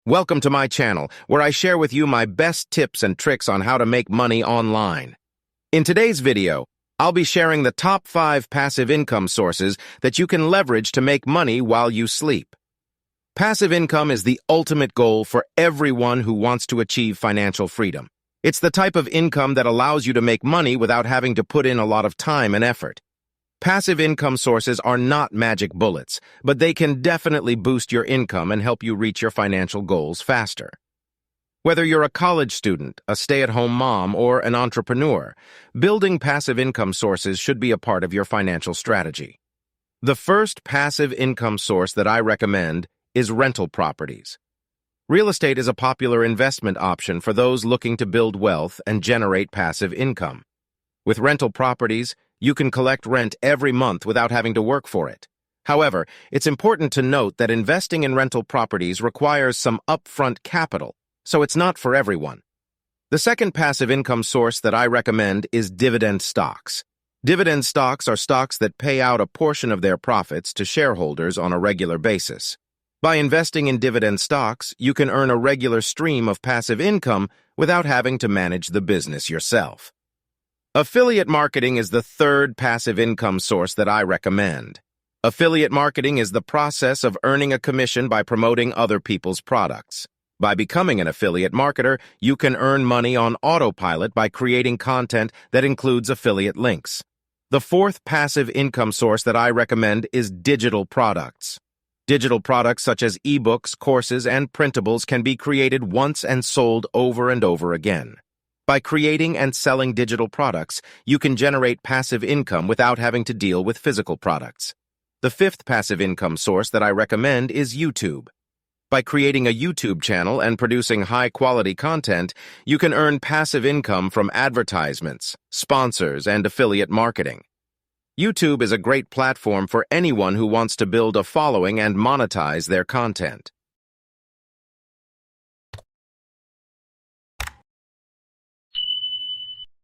Welcome to my channel, where I share with you my best tips and tricks on how to make money online. In today's video, I'll be sharing the top 5 passive income sources that you can leverage to make money while you sleep. Passive income is the ultimate goal for everyone who wants to achieve financial freedom. It's the type of income that allows you to make money without having to put in a lot of time and effort. Passive income sources are not magic bullets, but they can definitely boost your income and help you reach your financial goals faster. Whether you're a college student, a stay-at-home mom, or an entrepreneur, building passive income sources should be a part of your financial strategy. The first passive income source that I recommend is rental properties. Real estate is a popular investment option for those looking to build wealth and generate passive income. With rental properties, you can collect rent every month without having to work for it. However, it's important to note that investing in rental properties requires some upfront capital, so it's not for everyone. The second passive income source that I recommend is dividend stocks. Dividend stocks are stocks that pay out a portion of their profits to shareholders on a regular basis. By investing in dividend stocks, you can earn a regular stream of passive income without having to manage the business yourself. Affiliate marketing is the third passive income source that I recommend. Affiliate marketing is the process of earning a commission by promoting other people's products. By becoming an affiliate marketer, you can earn money on autopilot by creating content that includes affiliate links. The fourth passive income source that I recommend is digital products. Digital products such as ebooks, courses, and printables can be created once and sold over and over again. By creating and selling digital products, you can generate passive income without having to deal with physical products. The fifth passive income source that I recommend is YouTube. By creating a YouTube channel and producing high-quality content, you can earn passive income from advertisements, sponsors, and affiliate marketing. YouTube is a great platform for anyone who wants to build a following and monetize their content.